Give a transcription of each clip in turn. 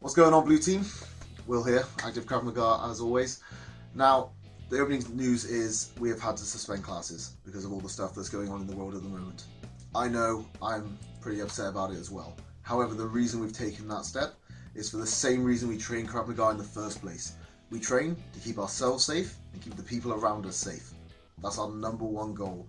What's going on, Blue Team? Will here, Active Krav Maga as always. Now, the opening news is we have had to suspend classes because of all the stuff that's going on in the world at the moment. I know I'm pretty upset about it as well. However, the reason we've taken that step is for the same reason we train Krav Maga in the first place. We train to keep ourselves safe and keep the people around us safe. That's our #1 goal,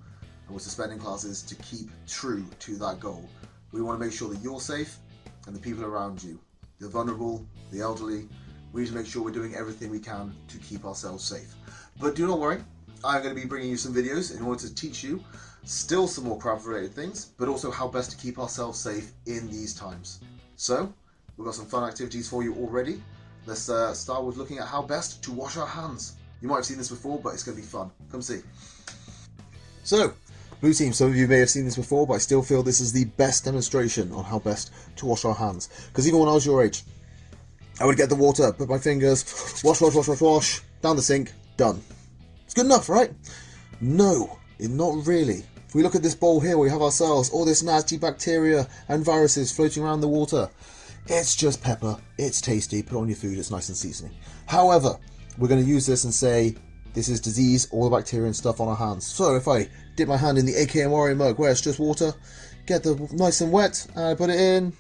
and we're suspending classes to keep true to that goal. We want to make sure that you're safe and the people around you, the vulnerable, the elderly. We need to make sure we're doing everything we can to keep ourselves safe. But do not worry, I'm going to be bringing you some videos in order to teach you still some more Krav related things, but also how best to keep ourselves safe in these times. So, we've got some fun activities for you already. Let's start with looking at how best to wash our hands. You might have seen this before, but it's going to be fun. Come see. So, Blue Team, some of you may have seen this before, but I still feel this is the best demonstration on how best to wash our hands. Because even when I was your age, I would get the water, put my fingers, wash, down the sink, done. It's good enough, right? No, not really. If we look at this bowl here, we have ourselves all this nasty bacteria and viruses floating around the water. It's just pepper, it's tasty, put it on your food, it's nice and seasoning. However, we're going to use this and say, this is disease, all the bacteria and stuff on our hands. So if I dip my hand in the AKM Warrior mug where it's just water, get the nice and wet, and I put it in,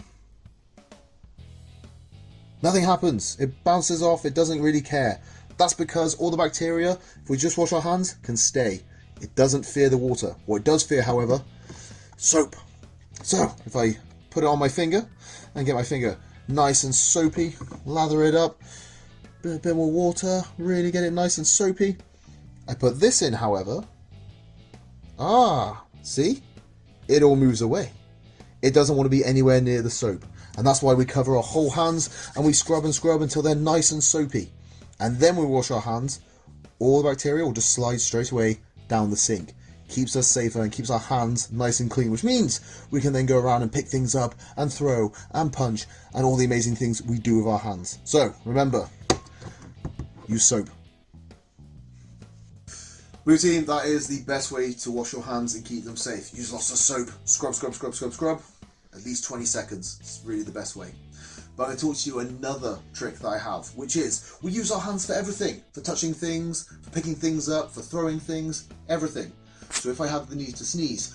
nothing happens. It bounces off, it doesn't really care. That's because all the bacteria, if we just wash our hands, can stay. It doesn't fear the water. What it does fear, however, soap. So if I put it on my finger and get my finger nice and soapy, lather it up, a bit more water, really get it nice and soapy. I put this in, however, see? It all moves away. It doesn't want to be anywhere near the soap. And that's why we cover our whole hands and we scrub and scrub until they're nice and soapy. And then we wash our hands. All the bacteria will just slide straight away down the sink. Keeps us safer and keeps our hands nice and clean, which means we can then go around and pick things up and throw and punch and all the amazing things we do with our hands. So remember, use soap. Blue Team, that is the best way to wash your hands and keep them safe. Use lots of soap. Scrub. At least 20 seconds. It's really the best way. But I'm going to talk to you another trick that I have, which is we use our hands for everything. For touching things, for picking things up, for throwing things, everything. So if I have the need to sneeze,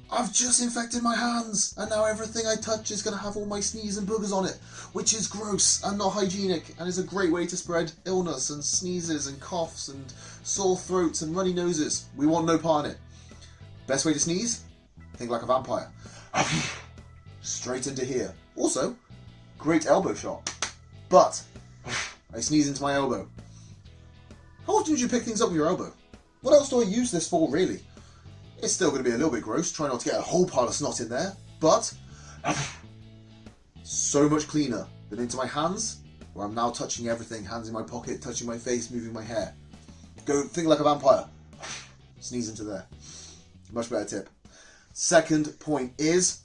I've just infected my hands, and now everything I touch is going to have all my sneeze and boogers on it, which is gross and not hygienic, and is a great way to spread illness and sneezes and coughs and sore throats and runny noses. We want no part in it. Best way to sneeze? Think like a vampire. Straight into here. Also, great elbow shot. But I sneeze into my elbow. How often do you pick things up with your elbow? What else do I use this for, really? It's still going to be a little bit gross, try not to get a whole pile of snot in there, but so much cleaner than into my hands, where I'm now touching everything, hands in my pocket, touching my face, moving my hair. Go think like a vampire. Sneeze into there. Much better tip. Second point is,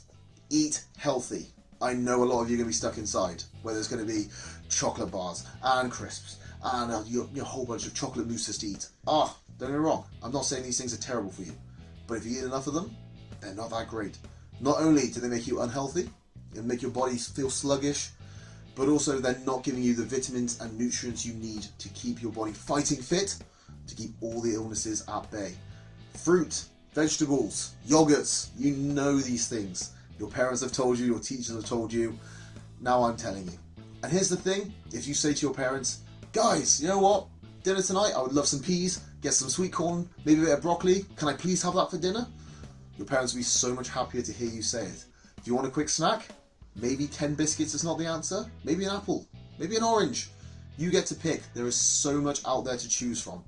eat healthy. I know a lot of you are going to be stuck inside, where there's going to be chocolate bars and crisps and a whole bunch of chocolate mousses to eat. Don't get me wrong, I'm not saying these things are terrible for you. But if you eat enough of them, they're not that great. Not only do they make you unhealthy, and make your body feel sluggish, but also they're not giving you the vitamins and nutrients you need to keep your body fighting fit, to keep all the illnesses at bay. Fruit, vegetables, yogurts, you know these things. Your parents have told you, your teachers have told you, now I'm telling you. And here's the thing, if you say to your parents, guys, you know what, dinner tonight, I would love some peas, get some sweet corn, maybe a bit of broccoli. Can I please have that for dinner? Your parents will be so much happier to hear you say it. If you want a quick snack, maybe 10 biscuits is not the answer. Maybe an apple, maybe an orange. You get to pick. There is so much out there to choose from.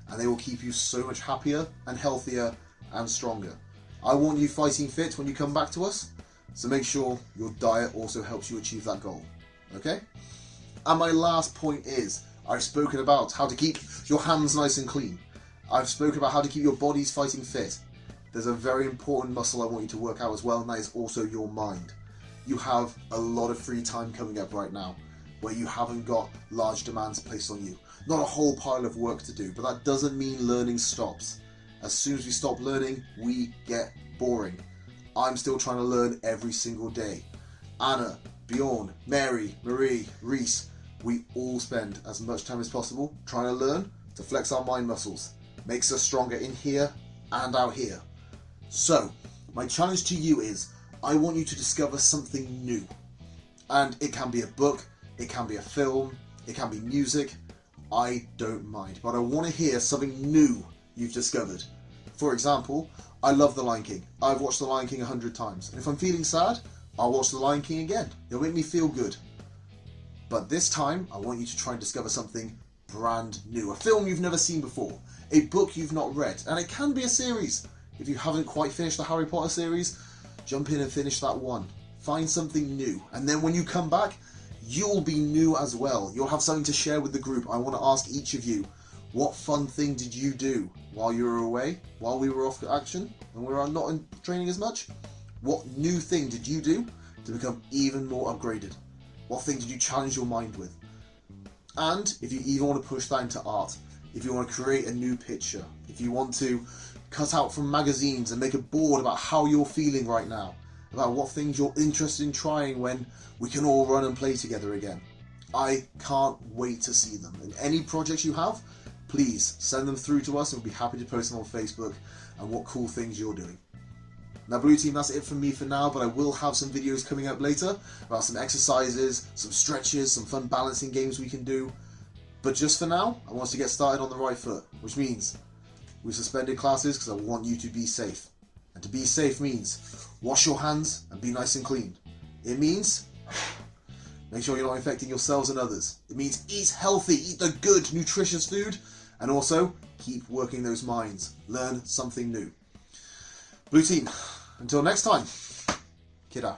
And they will keep you so much happier and healthier and stronger. I want you fighting fit when you come back to us. So make sure your diet also helps you achieve that goal. Okay? And my last point is, I've spoken about how to keep your hands nice and clean. I've spoken about how to keep your bodies fighting fit. There's a very important muscle I want you to work out as well, and that is also your mind. You have a lot of free time coming up right now, where you haven't got large demands placed on you. Not a whole pile of work to do, but that doesn't mean learning stops. As soon as we stop learning, we get boring. I'm still trying to learn every single day. Anna, Bjorn, Mary, Marie, Reese, we all spend as much time as possible trying to learn to flex our mind muscles. Makes us stronger in here and out here. So, my challenge to you is, I want you to discover something new. And it can be a book, it can be a film, it can be music, I don't mind. But I want to hear something new you've discovered. For example, I love The Lion King. I've watched The Lion King 100 times. And if I'm feeling sad, I'll watch The Lion King again. It'll make me feel good. But this time, I want you to try and discover something brand new. A film you've never seen before. A book you've not read. And it can be a series. If you haven't quite finished the Harry Potter series, jump in and finish that one. Find something new. And then when you come back, you'll be new as well. You'll have something to share with the group. I want to ask each of you, what fun thing did you do while you were away? While we were off action? And we were not in training as much? What new thing did you do to become even more upgraded? What thing did you challenge your mind with? And if you even want to push that into art, if you want to create a new picture, if you want to cut out from magazines and make a board about how you're feeling right now, about what things you're interested in trying when we can all run and play together again. I can't wait to see them. And any projects you have, please send them through to us and we'll be happy to post them on Facebook and what cool things you're doing. Now Blue Team, that's it from me for now, but I will have some videos coming up later about some exercises, some stretches, some fun balancing games we can do. But just for now, I want us to get started on the right foot, which means we suspended classes because I want you to be safe. And to be safe means wash your hands and be nice and clean. It means make sure you're not infecting yourselves and others. It means eat healthy, eat the good, nutritious food, and also keep working those minds. Learn something new. Blue Team, until next time, kidda.